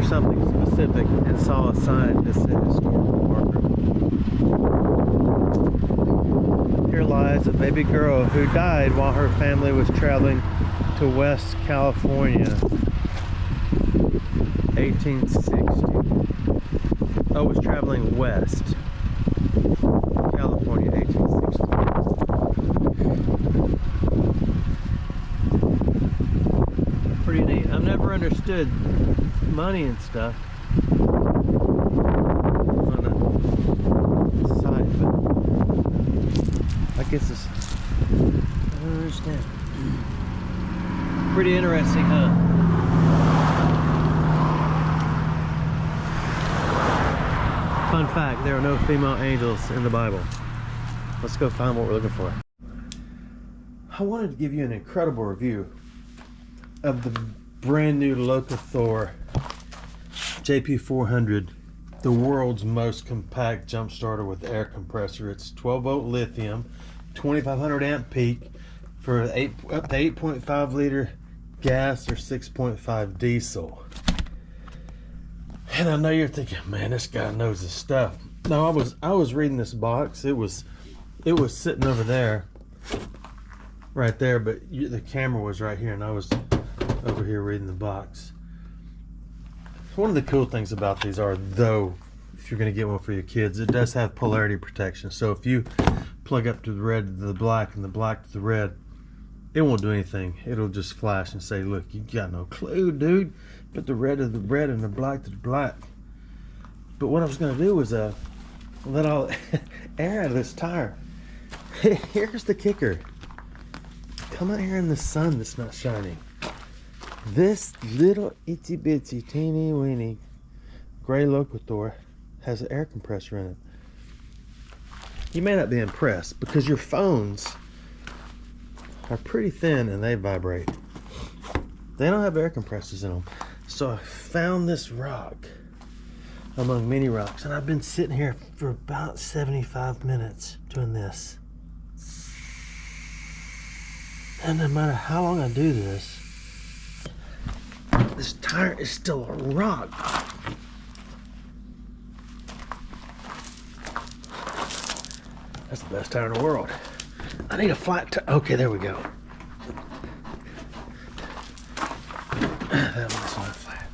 something specific and saw a sign that said historical marker. Here lies a baby girl who died while her family was traveling to West California, 1860. Oh, was traveling west California, 1860. Pretty neat. I've never understood money and stuff on the side, but I guess it's, I don't understand. Pretty interesting, huh? Fun fact, there are no female angels in the Bible. Let's go find what we're looking for. I wanted to give you an incredible review of the brand new Locathor JP400, the world's most compact jump starter with air compressor. It's 12-volt lithium, 2500 amp peak for up to 8.5 liter gas or 6.5 diesel. And I know you're thinking, man, this guy knows his stuff. No, I was reading this box. It was sitting over there, right there, but the camera was right here, and I was over here reading the box. One of the cool things about these are, though, if you're going to get one for your kids, it does have polarity protection. So if you plug up to the red to the black and the black to the red, it won't do anything. It'll just flash and say, look, you got no clue, dude. Put the red to the red and the black to the black. But what I was going to do was let all air out of this tire. Here's the kicker. Come out here in the sun that's not shining. This little itty bitty teeny weeny gray Locathor has an air compressor in it. You may not be impressed because your phones are pretty thin and they vibrate. They don't have air compressors in them. So I found this rock among many rocks, and I've been sitting here for about 75 minutes doing this. And no matter how long I do this tire is still a rock. That's the best tire in the world. I need a flat tire. Okay, there we go. That one's not flat.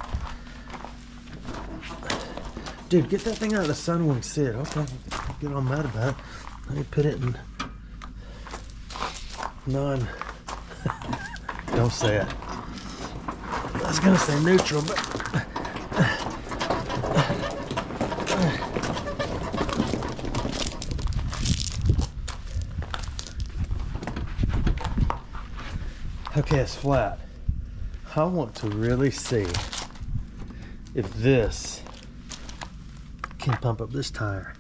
Dude, get that thing out of the sun when we see it. Okay, get all mad about it. Let me put it in non. Don't say it. I was gonna say neutral, but okay, it's flat. I want to really see if this can pump up this tire.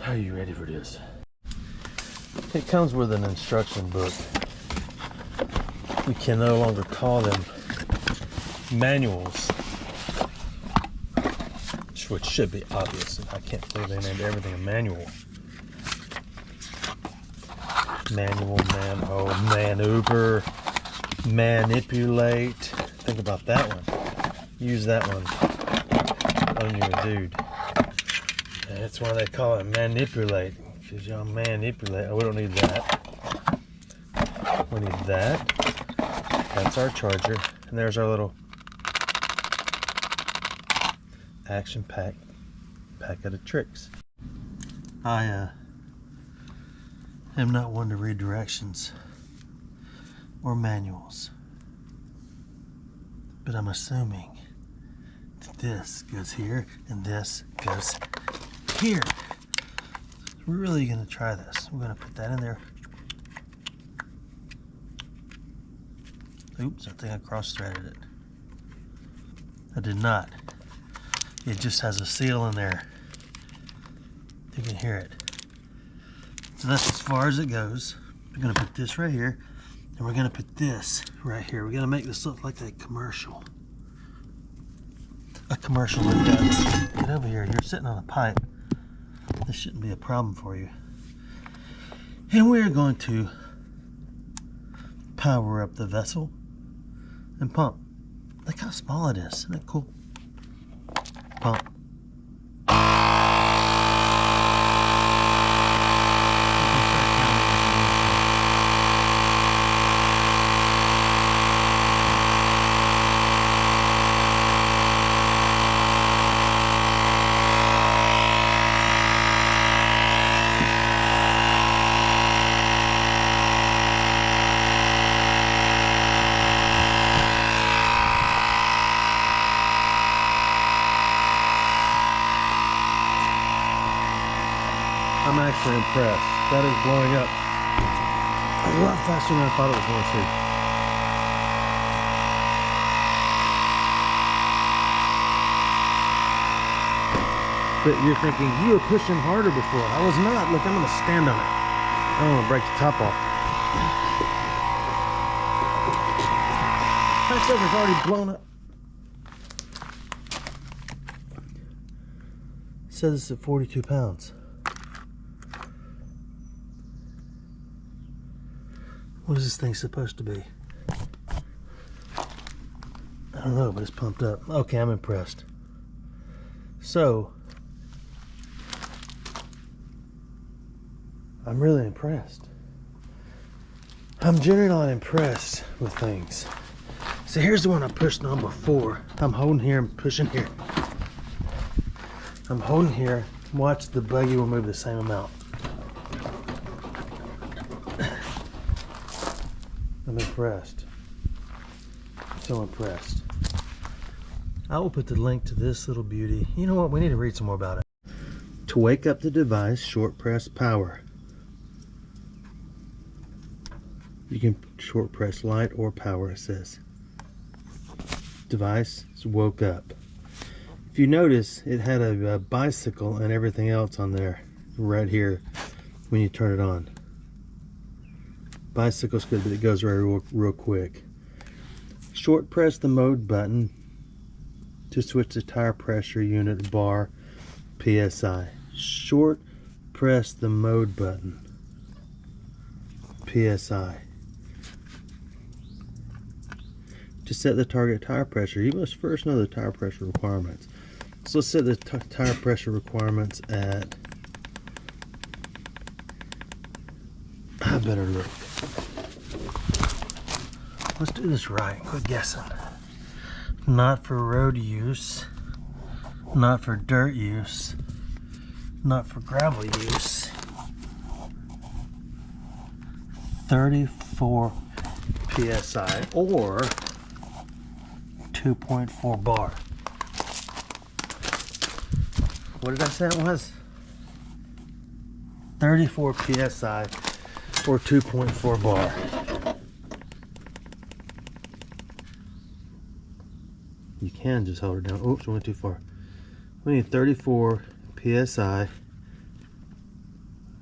Are you ready for this? It comes with an instruction book. We can no longer call them manuals, which should be obvious. I can't believe they named everything a manual. Manual, manhole, maneuver, manipulate. Think about that one. Use that one on your dude. And that's why they call it manipulate, because y'all manipulate. Oh, we don't need that. We need that. That's our charger, and there's our little action packet of tricks. I am not one to read directions or manuals, but I'm assuming that this goes here and this goes here. We're really gonna try this. We're gonna put that in there. Oops, I think I cross-threaded it. I did not. It just has a seal in there. You can hear it. So that's as far as it goes. We're gonna put this right here, and we're gonna put this right here. We're gonna make this look like a commercial. A commercial like that. Get over here. You're sitting on a pipe. This shouldn't be a problem for you. And we're going to power up the vessel and pump. Look how small it is. Isn't that cool? Pump. I'm actually impressed. That is blowing up a lot faster than I thought it was going to. But you're thinking, you were pushing harder before. I was not. Look, I'm going to stand on it. I'm going to break the top off. That stuff is already blown up. It says it's at 42 pounds. What is this thing supposed to be? I don't know, but it's pumped up. Okay, I'm impressed. So, I'm really impressed. I'm generally not impressed with things. So here's the one I pushed on before. I'm holding here and pushing here. I'm holding here. Watch, the buggy will move the same amount. I'm impressed. So impressed. I will put the link to this little beauty. You know what? We need to read some more about it. To wake up the device, short press power. You can short press light or power, it says. Device is woke up. If you notice, it had a bicycle and everything else on there right here when you turn it on. Bicycle's good, but it goes real quick. Short press the mode button to switch the tire pressure unit bar PSI. Short press the mode button PSI. To set the target tire pressure, you must first know the tire pressure requirements. So let's set the tire pressure requirements at, I better look. Let's do this right. Quit guessing. Not for road use. Not for dirt use. Not for gravel use. 34 PSI or 2.4 bar. What did I say it was? 34 PSI or 2.4 bar. You can just hold it down. Oops, I went too far. We need 34 PSI.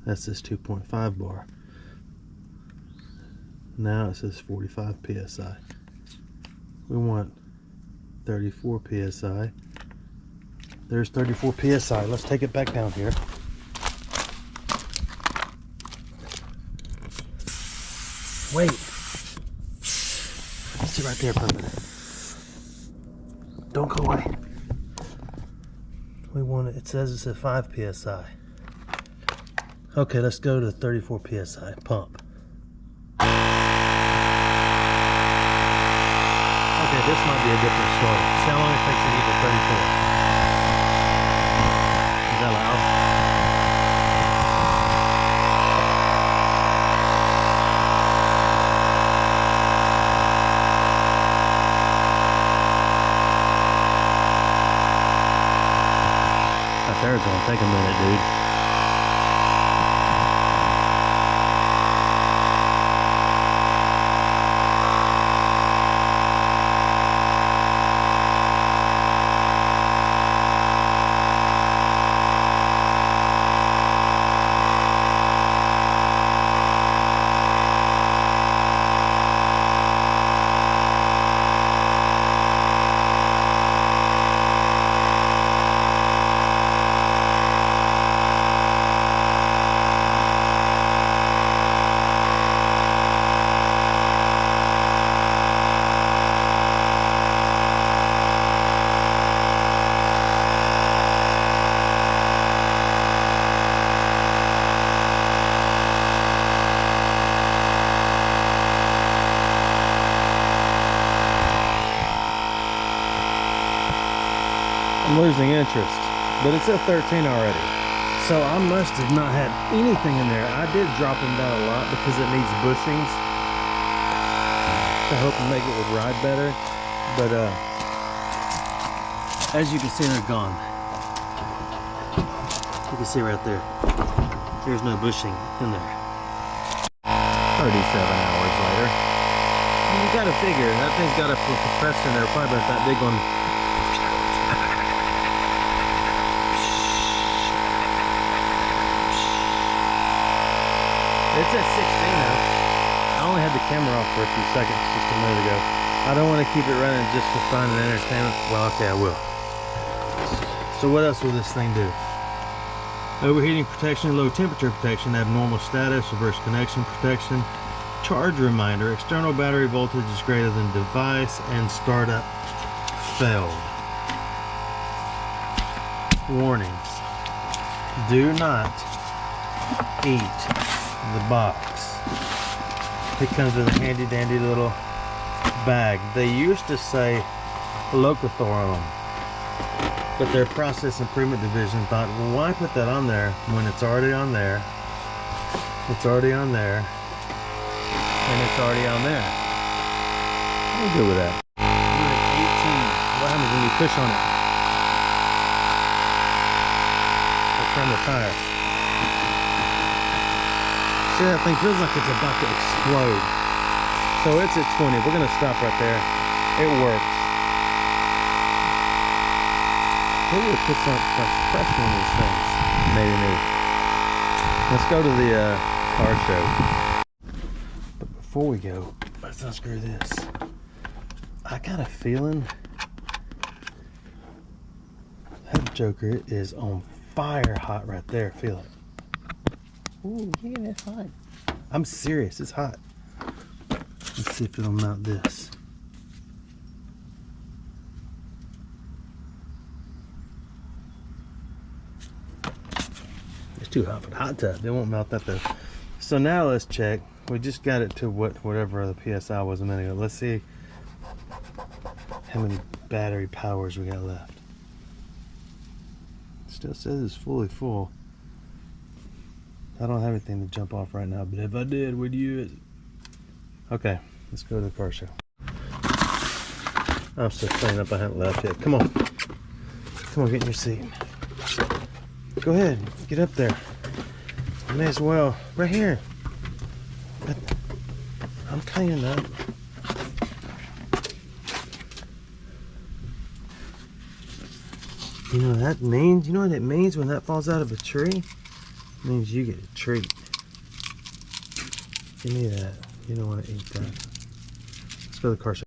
That says 2.5 bar. Now it says 45 PSI. We want 34 PSI. There's 34 PSI. Let's take it back down here. Wait. Sit right there for a minute. Don't go away. We want it. It says it's at 5 PSI. Okay, let's go to 34 PSI. Pump. Okay, this might be a different story. See how long it takes to get to 34. Is that loud? That there's gonna take a minute, dude. I'm losing interest, but it's at 13 already. So I must have not had anything in there. I did drop them down a lot because it needs bushings to help make it would ride better. But as you can see, they're gone. You can see right there. There's no bushing in there. 37 hours later. You gotta figure, that thing's got a compressor in there, probably about that big one. It's at 16 now. I only had the camera off for a few seconds just a minute ago. I don't want to keep it running just for fun and entertainment. Well, okay, I will. So what else will this thing do? Overheating protection, low temperature protection, abnormal status, reverse connection protection, charge reminder, external battery voltage is greater than device, and startup failed. Warnings. Do not eat the box. It comes with a handy dandy little bag. They used to say Locathor on them, but their process improvement division thought, well, why put that on there when it's already on there? It's already on there, and it's already on there. I'm good with that. We're at 18. What happens when you push on it? Or turn the tire. See, that thing feels like it's about to explode. So it's at 20. We're gonna stop right there. It works. Maybe we'll put some pressure on these things. Maybe. Let's go to the car show. But before we go, let's unscrew this. I got a feeling that joker is on fire hot right there. Feel it. Ooh, yeah, it's hot. I'm serious, it's hot. Let's see if it'll mount this. It's too hot for the hot tub. They won't melt that though. So now let's check. We just got it to whatever the PSI was a minute ago. Let's see how many battery powers we got left. It still says it's fully full. I don't have anything to jump off right now, but if I did, would you use it? Okay, let's go to the car show. I'm still cleaning up. I haven't left yet. Come on. Come on, get in your seat. Go ahead, get up there. I may as well. Right here. I'm cleaning up. You know what that means? You know what it means when that falls out of a tree? It means you get a treat. Give me that. You don't want to eat that. Let's go to the car show.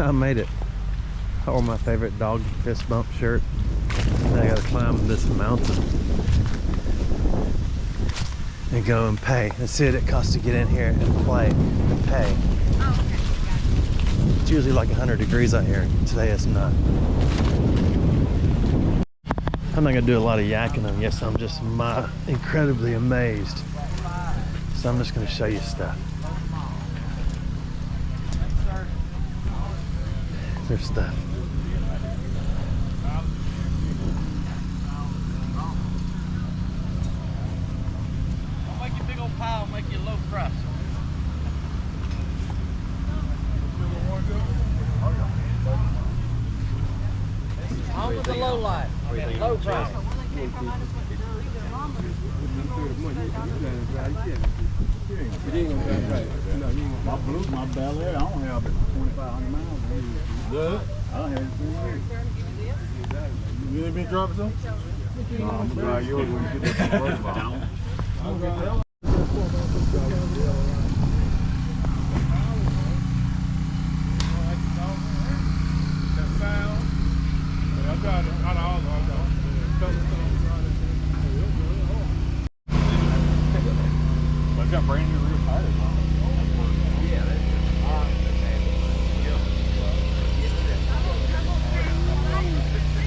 I made it. I wore my favorite dog fist bump shirt. Now I gotta climb this mountain and go and pay. Let's see what it costs to get in here and play and pay. Oh, okay. It's usually like 100 degrees out here. Today it's not. I'm not gonna do a lot of yakking on this. I'm just incredibly amazed. So I'm just gonna show you stuff. There's stuff. I'll make you a big old pile, make you a low crust. On with the low light. Low crust. My Bel Air, I don't have 2,500 miles. Good. I don't have it. You ain't been dropping some? No, I'm gonna drive yours when you get that work down. I got brand new rear tires on.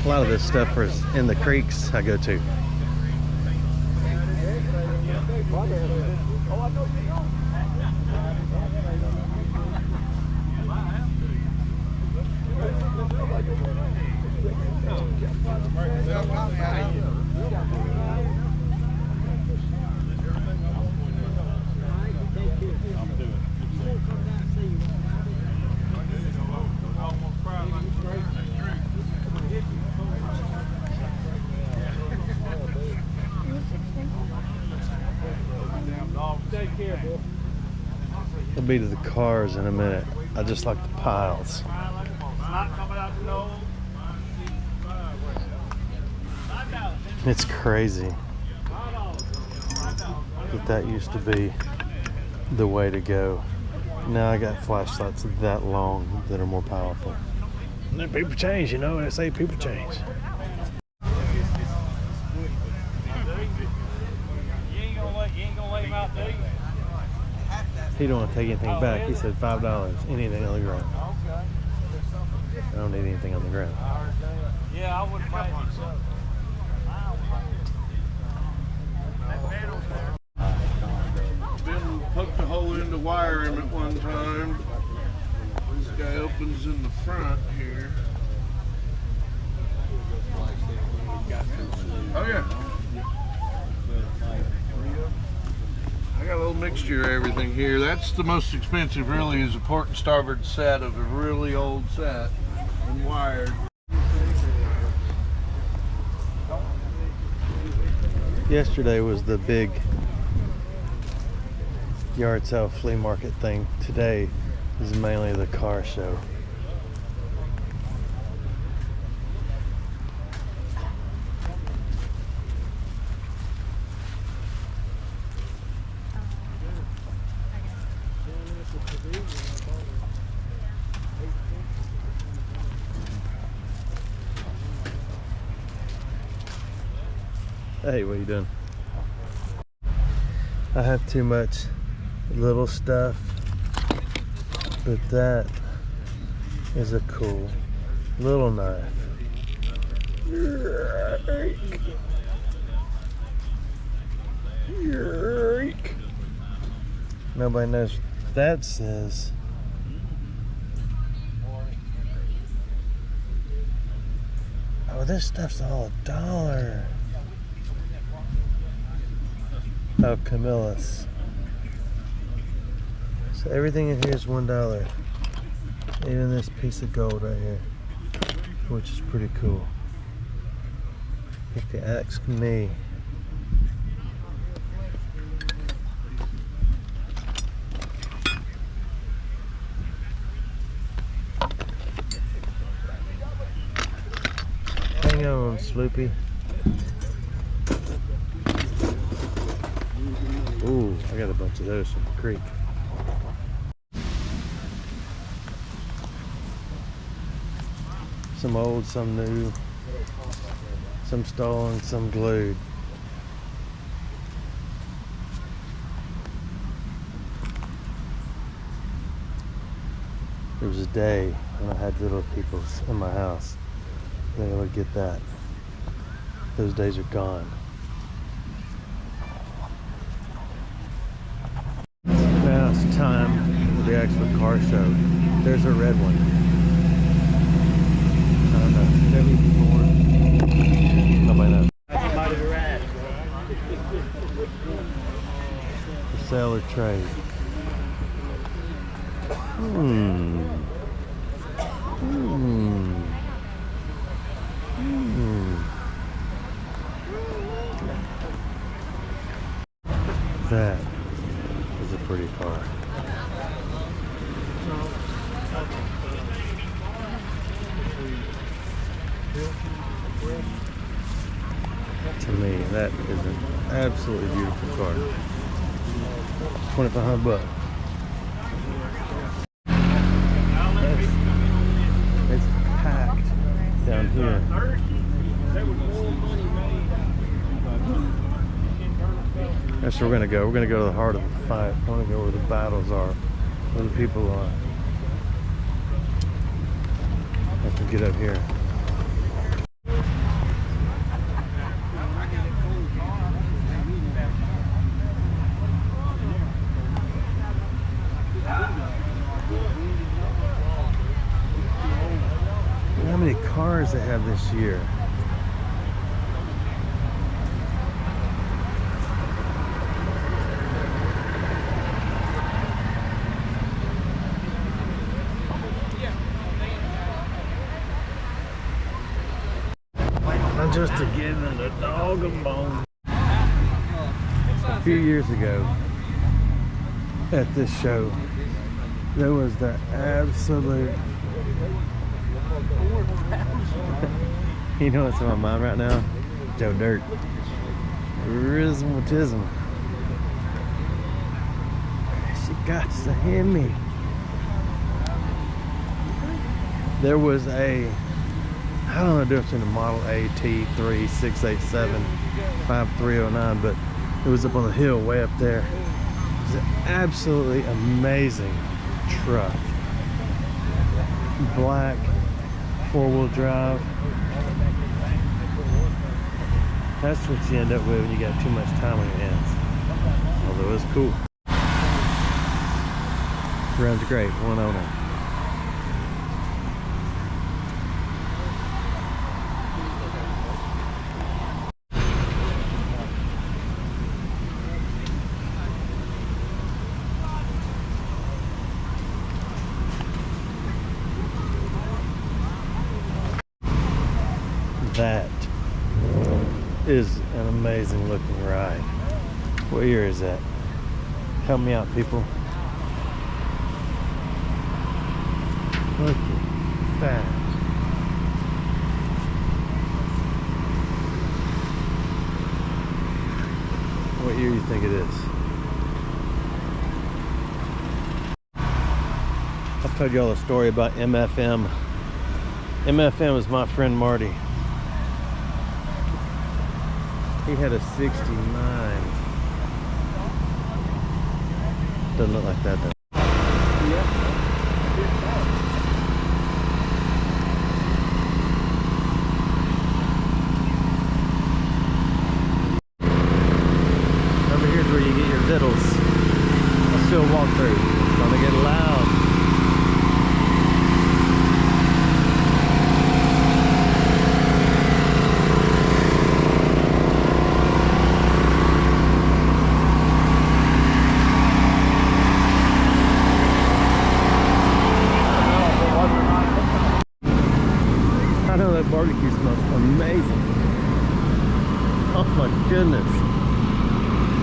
A lot of this stuff is in the creeks I go to. We'll be to the cars in a minute. I just like the piles. It's crazy that used to be the way to go. Now I got flashlights that long that are more powerful. And then people change, you know, they say people change. He don't want to take anything back. He said $5, anything on the ground. I don't need anything on the ground. Yeah, I wouldn't mind so. Been poked a hole in the wire in at one time. This guy opens in the front here. Oh yeah. I got a little mixture of everything here. That's the most expensive really, is a port and starboard set of a really old set and wired. Yesterday was the big yard sale flea market thing. Today is mainly the car show. Hey, what are you doing? I have too much little stuff, but that is a cool little knife. Nobody knows what that says. Oh, this stuff's all $1. Oh, Camillus. So everything in here is $1. Even this piece of gold right here, which is pretty cool. If you ask me. Hang on, Sloopy. Ooh, I got a bunch of those from the creek. Some old, some new, some stolen, some glued. There was a day when I had little people in my house. They would get that. Those days are gone. Now it's time for the actual car show. There's a red one. I don't know. 74. Nobody knows. For sale or trade. That is a pretty car. To me, that is an absolutely beautiful car. 2,500 bucks. It's packed down here. That's where we're gonna go. We're gonna go to the heart of the fight. I wanna go where the battles are, where the people are. I have to get up here. How many cars they have this year? I'm just to get in the dog and bone. A few years ago at this show, there was the absolute you know what's in my mind right now? Joe Dirt. Rhythmatism. She got to hear me. There was a, I don't know the difference between a Model A T3 687 5309, but it was up on the hill way up there. It was an absolutely amazing truck. Black, 4-wheel drive. That's what you end up with when you got too much time on your hands. Although it's cool. Runs great, one owner. That is an amazing looking ride. What year is that? Help me out, people. Look at that. What year do you think it is? I've told you all the story about MFM. MFM is my friend Marty. He had a 69. Doesn't look like that though. Over here's where you get your vittles. Let's do a walkthrough. It's gonna get loud. I know that barbecue smells amazing. Oh my goodness.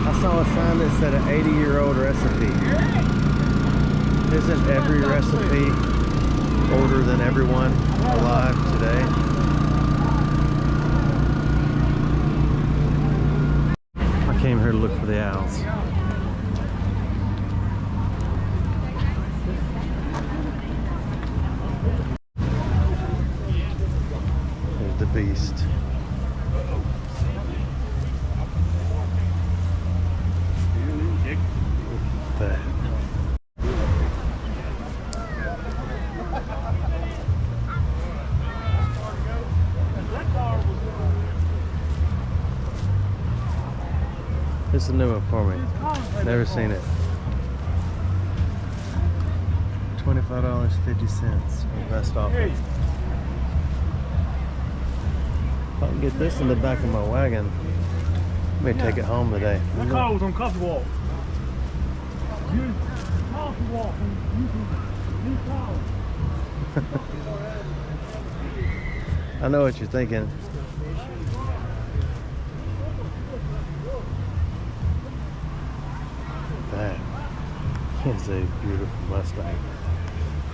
I saw a sign that said an 80-year-old recipe. Isn't every recipe older than everyone alive today? I came here to look for the owls. Northeast. That. This is a new one for me. Never seen it. $25.50. Best offer. If I can get this in the back of my wagon, I may take it home today. That car was on Coffee Walk. Coffee Walk. I know what you're thinking. That is a beautiful Mustang.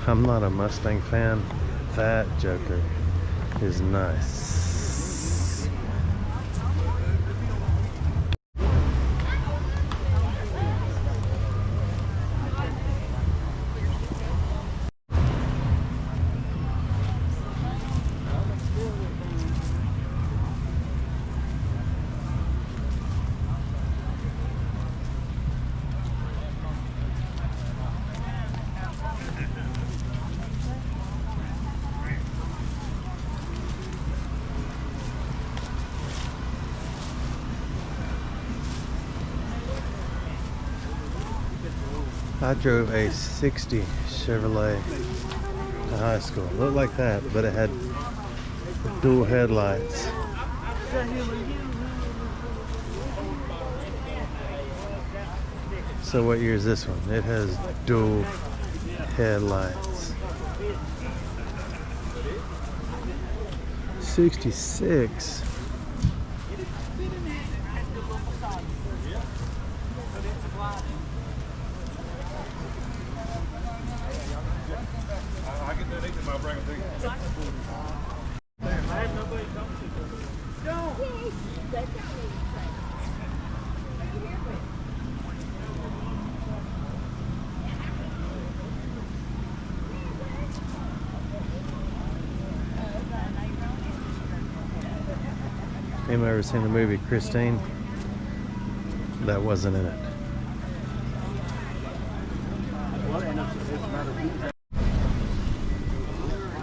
I'm not a Mustang fan. That Joker is nice. I drove a 60 Chevrolet to high school. It looked like that, but it had dual headlights. So what year is this one? It has dual headlights. 66. Anybody ever seen the movie Christine? That wasn't in it.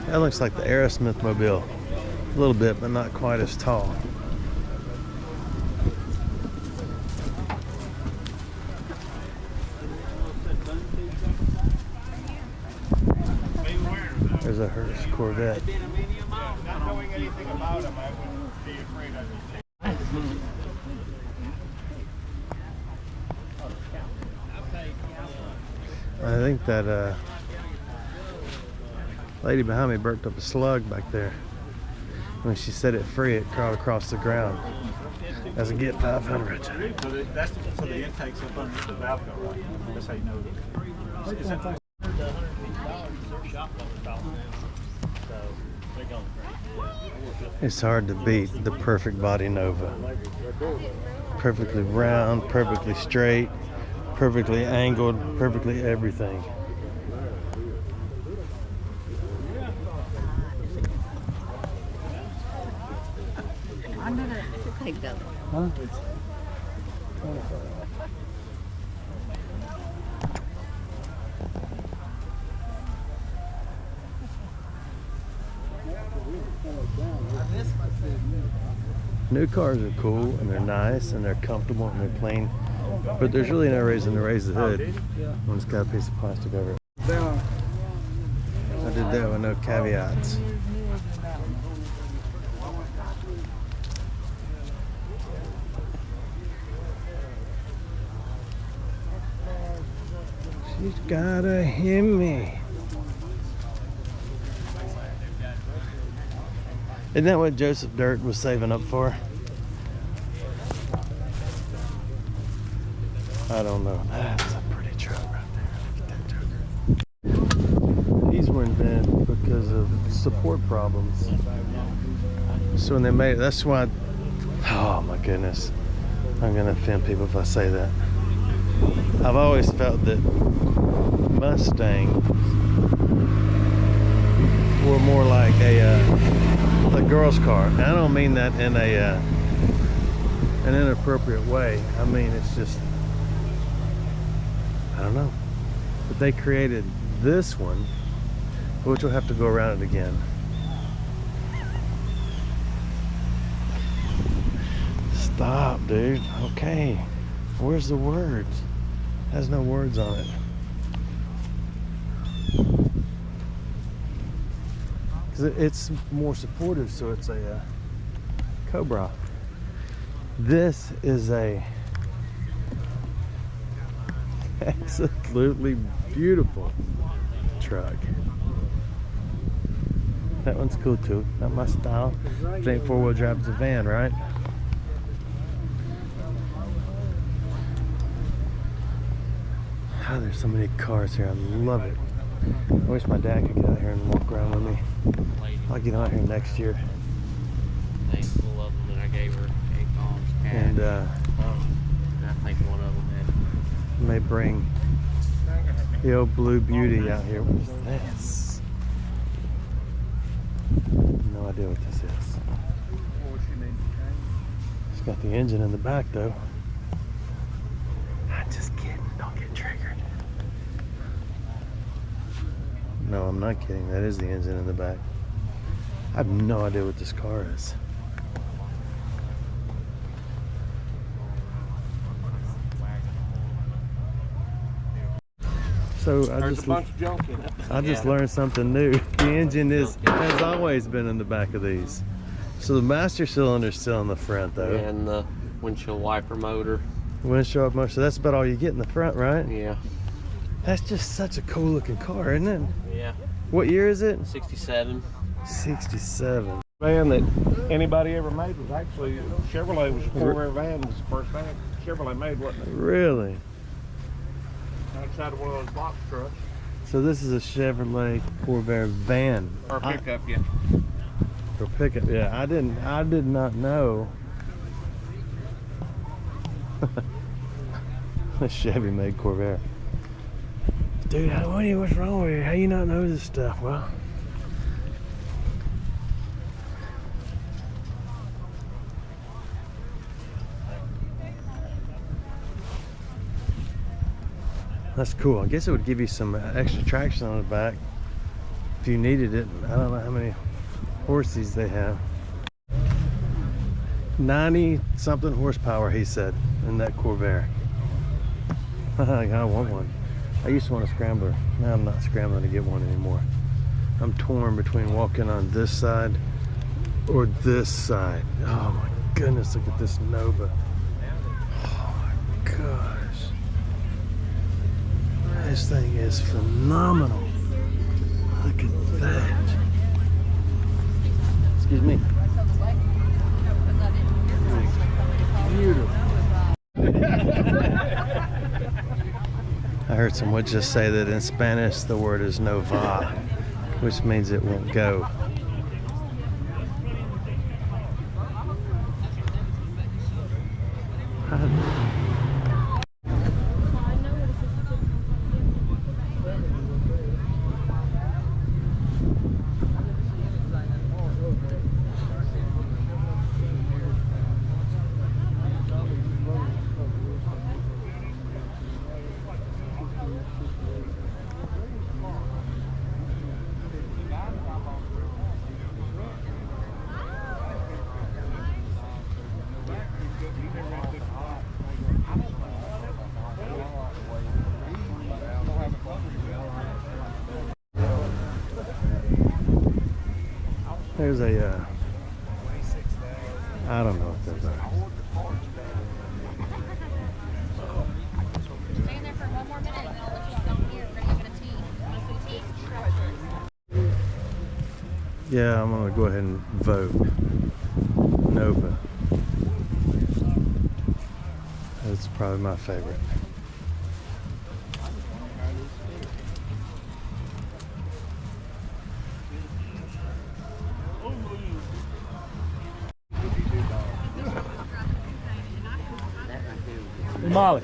That looks like the Aerosmith mobile. A little bit, but not quite as tall. There's a Hertz Corvette. Not knowing anything about him, I would be afraid of it. I think that lady behind me burped up a slug back there. When she set it free, it crawled across the ground. As a get 500. So the intake's up under the valve go right. That's how you know. It's hard to beat the perfect body Nova. Perfectly round, perfectly straight, perfectly angled, perfectly everything. I'm gonna take that. Huh? New cars are cool and they're nice and they're comfortable and they're clean, but there's really no reason to raise the hood when it's got a piece of plastic over it. I did that with no caveats. She's gotta hit me. Isn't that what Joseph Dirt was saving up for? I don't know. That's a pretty truck right there. Look at that Joker. These were invented because of support problems. So when they made it, that's why. Oh my goodness. I'm gonna offend people if I say that. I've always felt that Mustangs were more like a a girl's car. And I don't mean that in a an inappropriate way. I mean, it's just, I don't know. But they created this one, which will have to go around it again. Stop, dude. Okay. Where's the words? It has no words on it. Because it's more supportive, so it's a Cobra. This is a absolutely beautiful truck. That one's cool too. Not my style. It ain't four-wheel drive, it's a van, right? Oh, there's so many cars here. I love it. I wish my dad could get out here and walk around with me. I'll get out here next year. Full of them that I gave her 8 bombs. And I think one of them may bring the old Blue Beauty out here. What is this? No idea what this is. It's got the engine in the back though. I'm just kidding. Don't get triggered. No, I'm not kidding. That is the engine in the back. I have no idea what this car is. So There's a bunch of junk in it. I just learned something new. The engine has always been in the back of these. So the master cylinder's still in the front though. And the windshield wiper motor. Windshield motor. So that's about all you get in the front, right? Yeah. That's just such a cool looking car, isn't it? Yeah. What year is it? 67. 67. Van that anybody ever made was actually Chevrolet. Was a four-wheel van. Was the first van Chevrolet made, wasn't it? Really? Outside of one of those box trucks So this is a Chevrolet Corvair van. or pickup, yeah. Or pickup, yeah. I did not know. A Chevy made Corvair. Dude, what's wrong with you? How you not know this stuff? Well, that's cool. I guess it would give you some extra traction on the back if you needed it. I don't know how many horses they have. 90 something horsepower, he said, in that Corvair. I want one. I used to want a scrambler. Now I'm not scrambling to get one anymore. I'm torn between walking on this side or this side. Oh my goodness, look at this Nova. Oh my gosh. This thing is phenomenal. Look at that. Excuse me. Beautiful. I heard someone just say that in Spanish the word is no va, which means it won't go. There's a, I don't know what those are. Stay there for one more minute and I'll let you come here. We're gonna give it a tea. Yeah, I'm gonna go ahead and vote Nova. That's probably my favorite. Molly.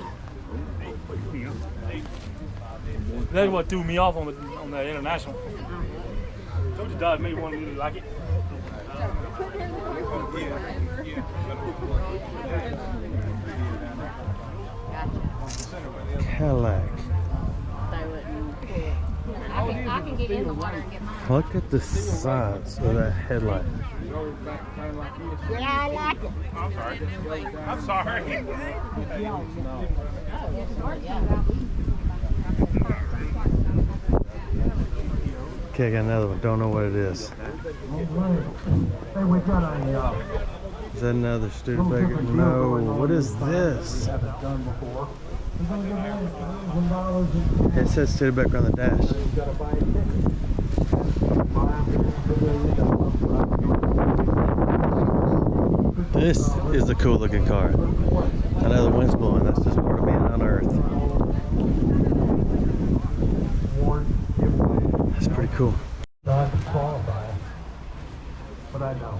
That's what threw me off on the international. Told you Dad made one really like it. Cadillac. I can get in the water and get mine. Look at the size of that headlight. Yeah, I like it. I'm sorry. Okay, I got another one. Don't know what it is. Hey, we got a Is that another Studebaker? No. What is this? haven't done before. It says Studebaker on the dash. This is a cool looking car. I know the wind's blowing. That's just part of being on Earth. That's pretty cool. Not qualified, but I know.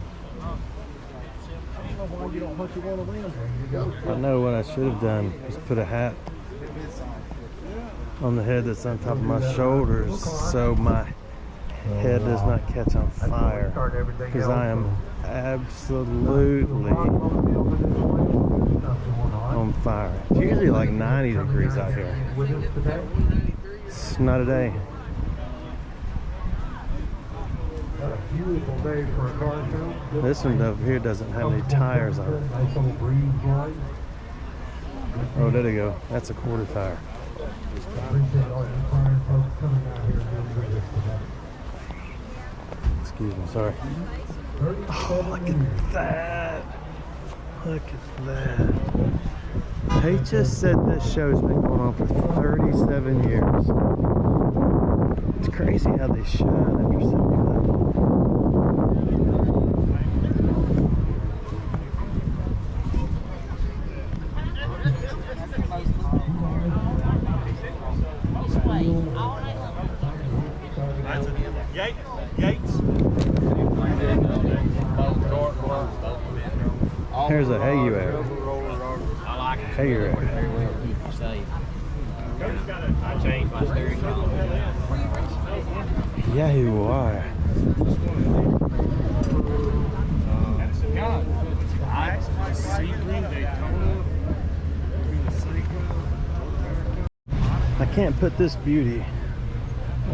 You don't what you want to win. There you go. I know what I should have done is put a hat on the head that's on top of my shoulders so my head does not catch on fire, because I am absolutely on fire. It's usually like 90 degrees out here. It's not a day. Beautiful day for a car show. This one over here doesn't have any tires on it. Nice little breeze blowing. Oh, there they go. That's a quarter tire. Appreciate all you fine folks coming out here and doing this today. Excuse me, sorry. Oh, look at that. Look at that. He just said this show's been going on for 37 years. It's crazy how they shine after 75. Here's a hey you at. I like it. Hey you at. I changed my steering column. Yeah, you are. I can't put this beauty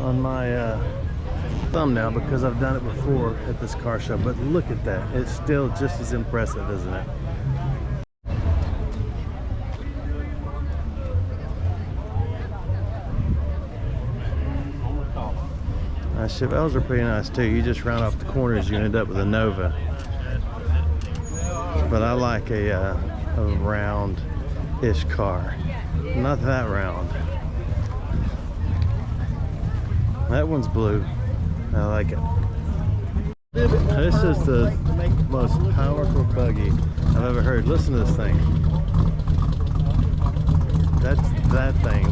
on my thumbnail because I've done it before at this car show, but look at that. It's still just as impressive, isn't it? Chevelles are pretty nice too. You just round off the corners, you end up with a Nova. But I like a round-ish car. Not that round. That one's blue. I like it. This is the most powerful buggy I've ever heard. Listen to this thing. That's that thing.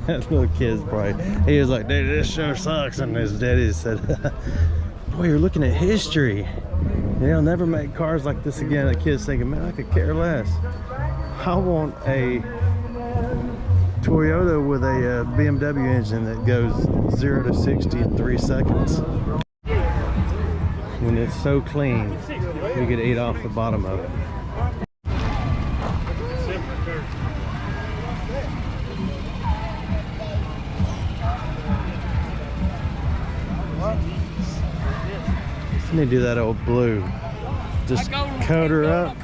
That little kid's probably, he was like, dude, this sure sucks. And his daddy said, boy, you're looking at history. They'll never make cars like this again. The kid's thinking, man, I could care less. I want a Toyota with a BMW engine that goes 0 to 60 in 3 seconds. When it's so clean, you could eat off the bottom of it. I need to do that old blue. Just coat her up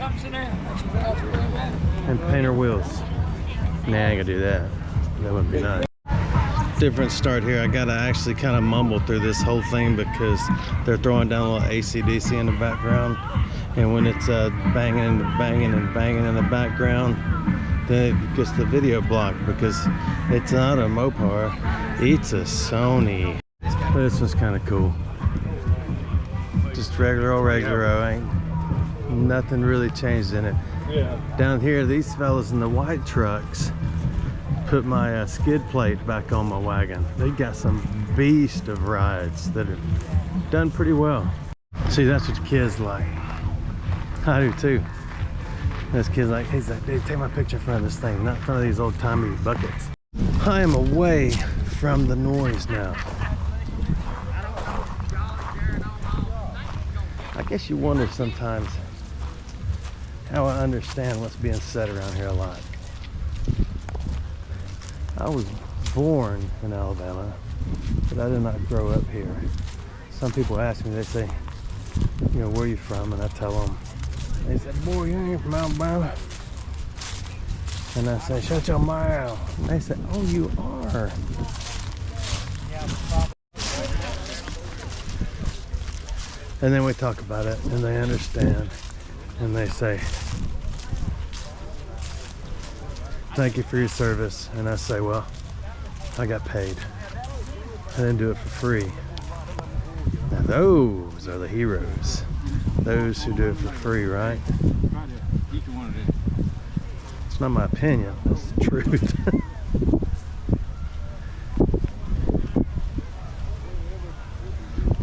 and paint her wheels. Nah, I ain't gonna do that. That wouldn't be nice. Different start here. I gotta actually kind of mumble through this whole thing because they're throwing down a little AC/DC in the background. And when it's banging and banging and banging in the background, then it gets the video blocked because it's not a Mopar, it's a Sony. This one's kind of cool. Just regular old ain't nothing really changed in it. Yeah. Down here, these fellas in the white trucks, put my skid plate back on my wagon. They got some beast of rides that have done pretty well. See, that's what kids like. I do too. This kid's like, he's like, dude, take my picture in front of this thing, not in front of these old timey buckets. I am away from the noise now. I guess you wonder sometimes how I understand what's being said around here a lot. I was born in Alabama, but I did not grow up here. Some people ask me, they say, you know, where are you from? And I tell them, they say, boy, you ain't from Alabama. And I say, shut your mouth. And they say, oh, you are. And then we talk about it, and they understand, and they say, thank you for your service. And I say, well, I got paid. I didn't do it for free. Now those are the heroes. Those who do it for free, right? It's not my opinion, it's the truth.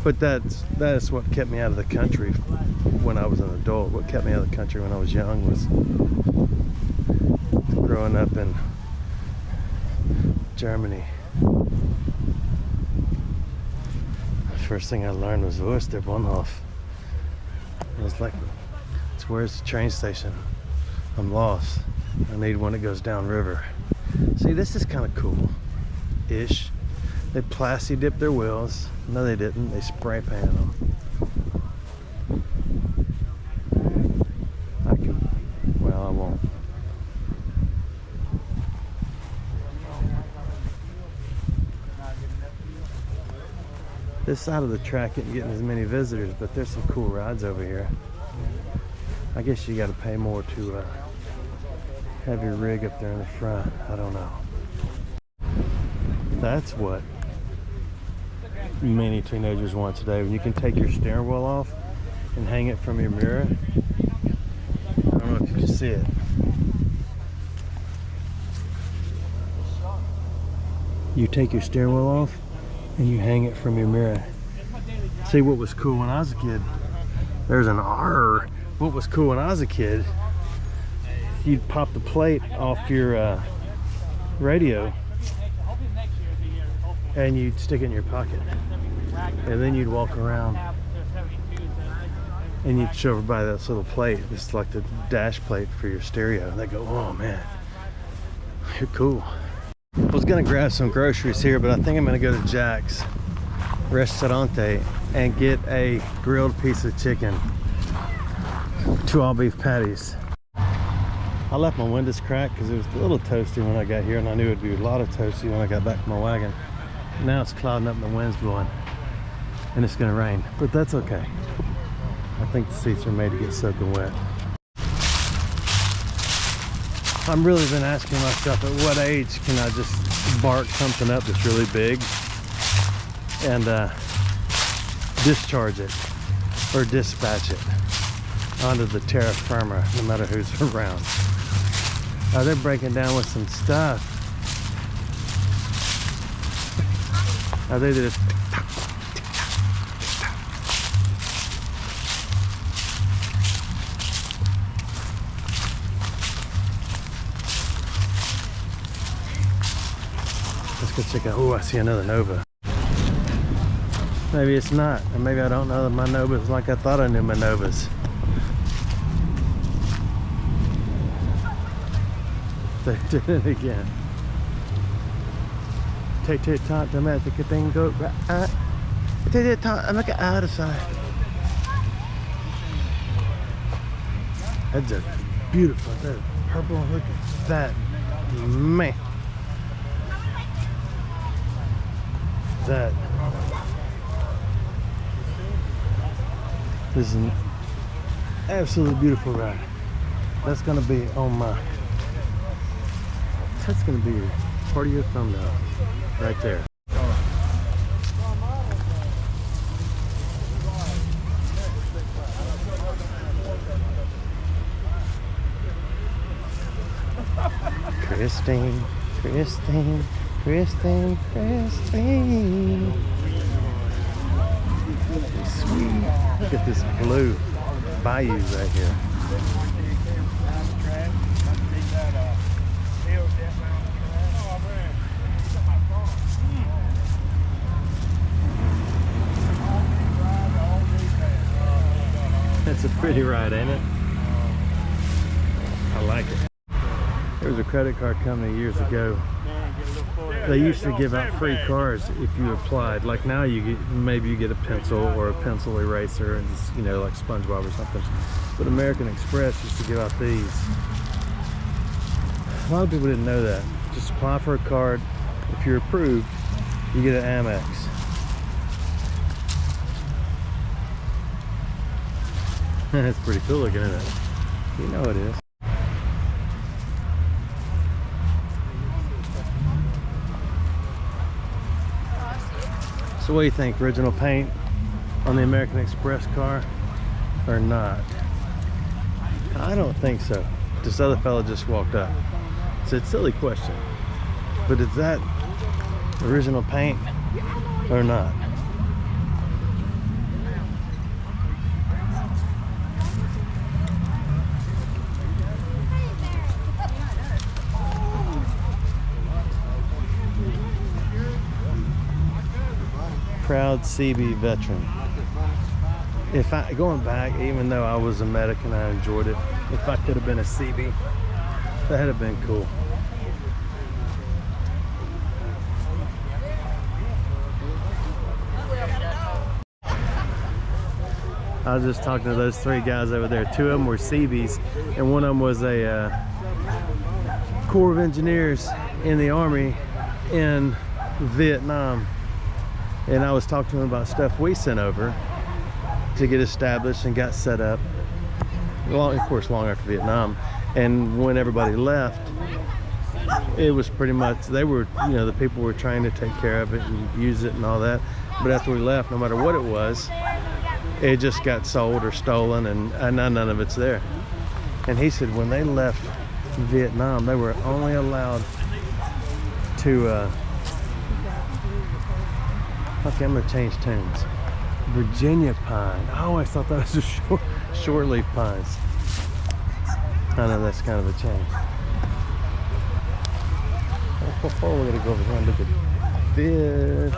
But that's what kept me out of the country when I was an adult. What kept me out of the country when I was young was growing up in Germany. The first thing I learned was, wo ist der Bahnhof? It was like, it's where's the train station? I'm lost. I need one that goes downriver. See, this is kind of cool-ish. They plasti dipped their wheels. No, they didn't. They spray painted them. Well, I won't. This side of the track isn't getting as many visitors, but there's some cool rides over here. I guess you got to pay more to have your rig up there in the front. I don't know. That's what many teenagers want today. When you can take your steering wheel off and hang it from your mirror. I don't know if you can see it. You take your steering wheel off and you hang it from your mirror. See, what was cool when I was a kid? There's an R. What was cool when I was a kid? You'd pop the plate off your radio and you'd stick it in your pocket, and then you'd walk around and you'd show everybody this little plate. It's like the dash plate for your stereo. They go, oh man, you're cool. I was gonna grab some groceries here, but I think I'm gonna go to Jack's Restaurante and get a grilled piece of chicken, 2 all beef patties. I left my windows cracked because it was a little toasty when I got here, and I knew it'd be a lot of toasty when I got back to my wagon. Now it's clouding up and the wind's blowing and it's gonna rain, but that's okay. I think the seats are made to get soaking wet. I've really been asking myself, at what age can I just bark something up that's really big and discharge it or dispatch it onto the terra firma, no matter who's around. They're breaking down with some stuff. They just let's go check out. Oh, I see another Nova. Maybe it's not, or maybe I don't know that my Nova's like I thought I knew my Novas. They did it again. Take-take-talk, domestic thing go right. Take-take-talk, I'm looking out of sight. That's a beautiful, that purple, look at that, man. That is an absolutely beautiful ride. That's gonna be on my, that's gonna be part of your thumbnail right there. Christine. Christine, Christine, Christine. Sweet. Look at this blue bayou right here. That's a pretty ride, ain't it? I like it. There was a credit card company years ago. They used to give out free cars if you applied. Like now, you get, maybe you get a pencil or a pencil eraser, and just, you know, like SpongeBob or something. But American Express used to give out these. A lot of people didn't know that. Just apply for a card. If you're approved, you get an Amex. That's pretty cool looking, isn't it? You know it is. So what do you think? Original paint on the American Express car or not? I don't think so. This other fella just walked up. It's a silly question, but is that original paint or not? Proud CB veteran. If I, going back, even though I was a medic and I enjoyed it, if I could have been a CB, that'd have been cool. I was just talking to those three guys over there. Two of them were CBs, and one of them was a Corps of Engineers in the Army in Vietnam. And I was talking to him about stuff we sent over to get established and got set up, long, of course, long after Vietnam. And when everybody left, it was pretty much, they were, you know, the people were trying to take care of it and use it and all that. But after we left, no matter what it was, it just got sold or stolen, and none of it's there. And he said when they left Vietnam, they were only allowed to okay, I'm gonna change tunes. Virginia pine. I always thought that was a short leaf pines. I know that's kind of a change. Before we're gonna go over here and look at this.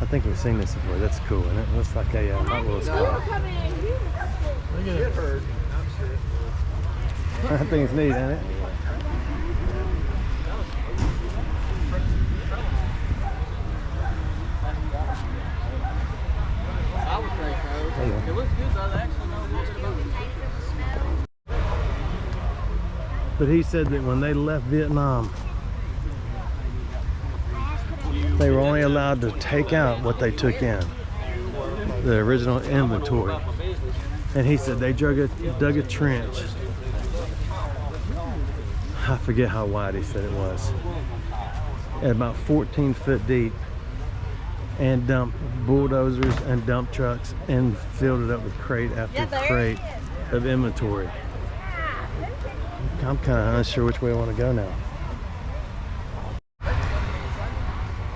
I think we've seen this before. That's cool, isn't it? It looks like a Hot Wheels car. Look at it. I think it's neat, isn't it? It looks good though. They actually know a little bit about it. But he said that when they left Vietnam, they were only allowed to take out what they took in, the original inventory. And he said they dug a trench. I forget how wide he said it was, at about 14 foot deep, and dumped bulldozers and dump trucks and filled it up with crate after crate of inventory. I'm kind of unsure which way I want to go now.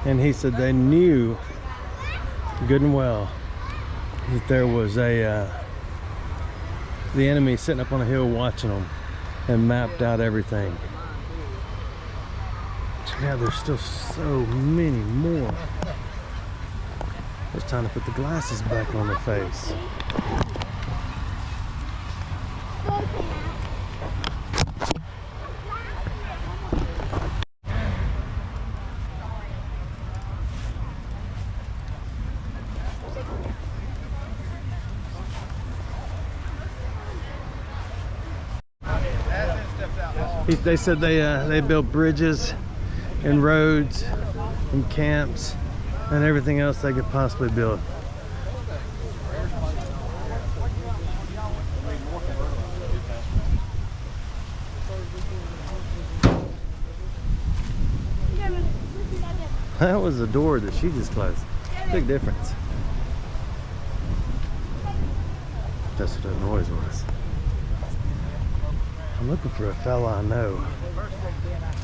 And he said they knew good and well that there was the enemy sitting up on a hill watching them, and mapped out everything. Yeah, there's still so many more. It's time to put the glasses back on the face. They said they built bridges and roads and camps and everything else they could possibly build. That was the door that she just closed. Big difference. That's what that noise was. I'm looking for a fella I know.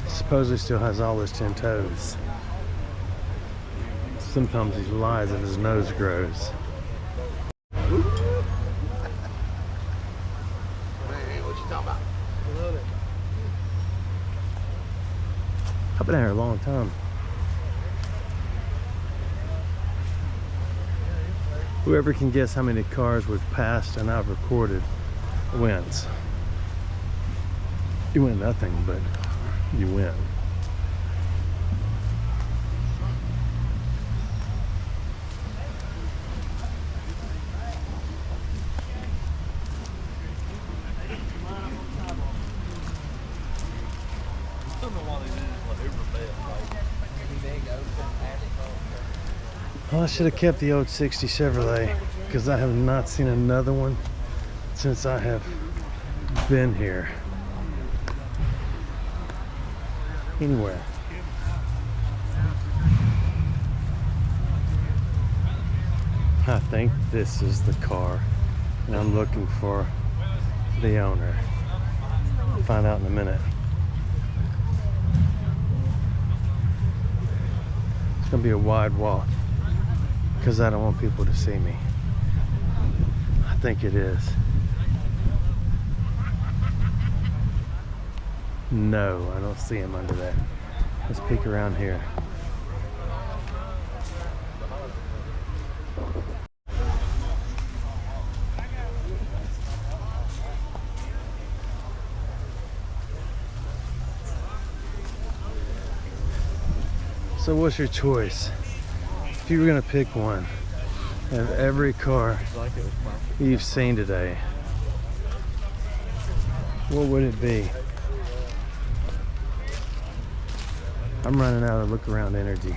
Supposedly still has all his 10 toes. Sometimes he lies and his nose grows. I've been here a long time. Whoever can guess how many cars we've passed and I've recorded wins. You win nothing, but you win. Well, I should have kept the old 60 Chevrolet because I have not seen another one since I have been here. Anywhere. I think this is the car and I'm looking for the owner. I'll find out in a minute. It's gonna be a wide walk because I don't want people to see me. I think it is. No, I don't see him under that. Let's peek around here. So what's your choice? If you were gonna pick one of every car you've seen today, what would it be? I'm running out of look around energy.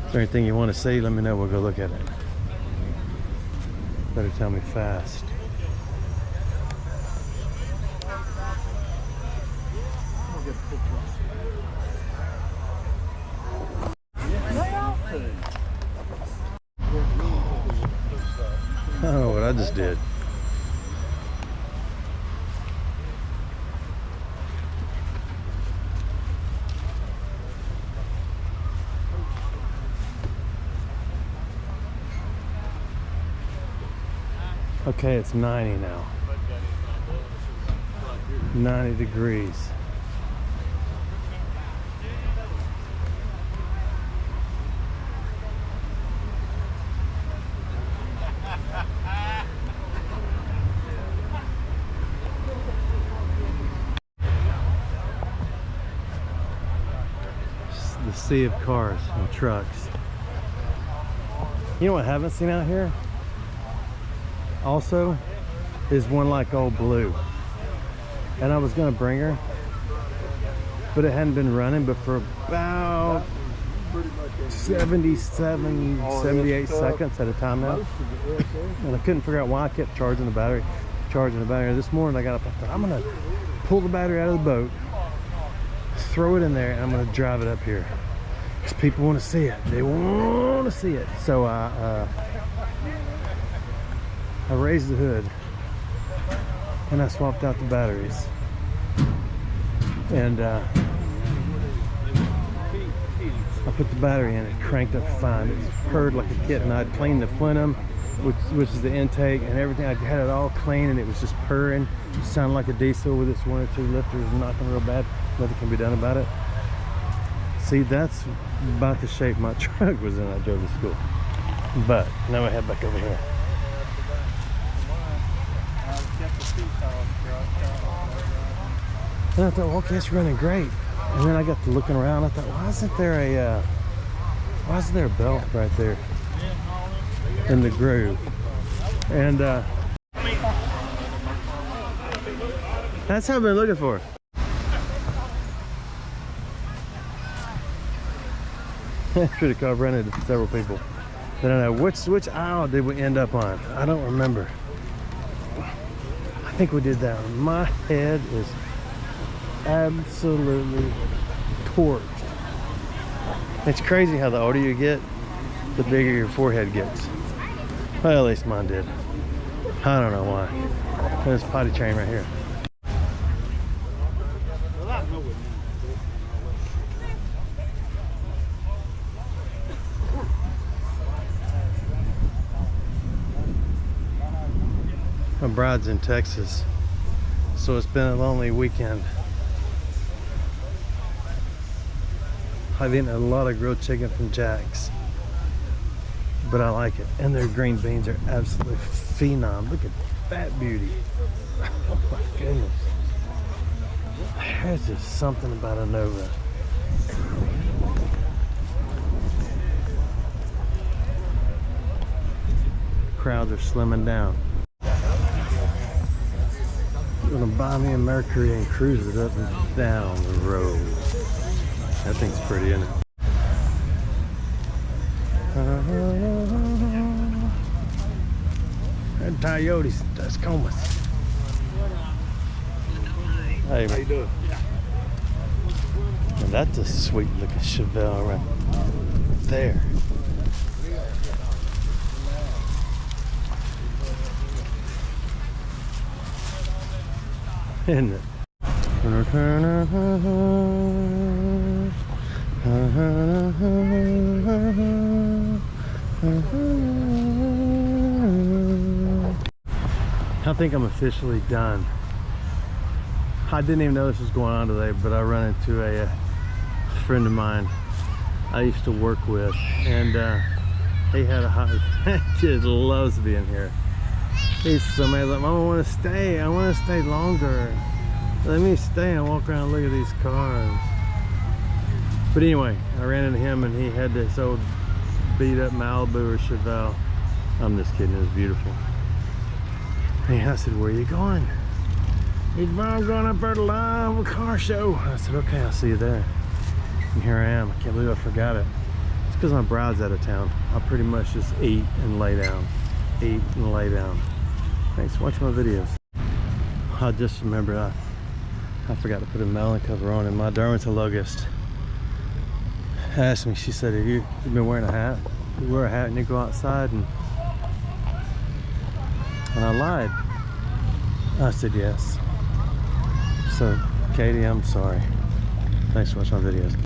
Is there anything you want to see? Let me know, we'll go look at it. Better tell me fast. I don't know what I just did. Okay, it's 90 now. 90 degrees. The sea of cars and trucks. You know what I haven't seen out here? Also, is one like old Blue. And I was gonna bring her, but it hadn't been running, but for about 77, 78 seconds at a time now. And I couldn't figure out why I kept charging the battery. This morning I got up, I thought, I'm gonna pull the battery out of the boat, throw it in there, and I'm gonna drive it up here. Because people want to see it. They want to see it. So I raised the hood and I swapped out the batteries. And I put the battery in, it cranked up fine. It purred like a kitten. I'd cleaned the plenum, which is the intake, and everything. I had it all clean and it was just purring. It sounded like a diesel with its 1 or 2 lifters knocking real bad. Nothing can be done about it. See, that's about the shape my truck was in. I drove to school. But now I head back over here. And I thought, well, okay, it's running great. And then I got to looking around. I thought, why isn't there a belt right there in the groove? And that's what I've been looking for. After the car, ran into several people. I don't know which aisle did we end up on. I don't remember. I think we did that one. My head is absolutely torched. It's crazy how the older you get, the bigger your forehead gets. Well, at least mine did. I don't know why. There's a potty train right here. My bride's in Texas, so it's been a lonely weekend. I've eaten a lot of grilled chicken from Jack's, but I like it. And their green beans are absolutely phenom. Look at that beauty. Oh my goodness. There's just something about a Nova. Crowds are slimming down. I'm gonna buy me a Mercury and cruise it up and down the road. That thing's pretty, isn't it? And coyotes, that's comas. Hey, how you doing? And that's a sweet looking Chevelle right there. Isn't it? I think I'm officially done. I didn't even know this was going on today, but I run into a friend of mine I used to work with, and he had a hot kid loves being here. He's somebody's like, Mama, I want to stay. I want to stay longer. Let me stay and walk around and look at these cars. But anyway, I ran into him and he had this old beat up Malibu or Chevelle. I'm just kidding, it was beautiful. And I said, where are you going? He's said, I'm going up there to live car show. I said, okay, I'll see you there. And here I am. I can't believe I forgot it. It's because my bride's out of town. I pretty much just eat and lay down. Eat and lay down. Thanks for watching my videos. I just remembered I forgot to put a melon cover on, and my dermatologist asked me, she said, have you been wearing a hat? You wear a hat and you go outside? And I lied. I said yes. So Katie, I'm sorry. Thanks for watching my videos.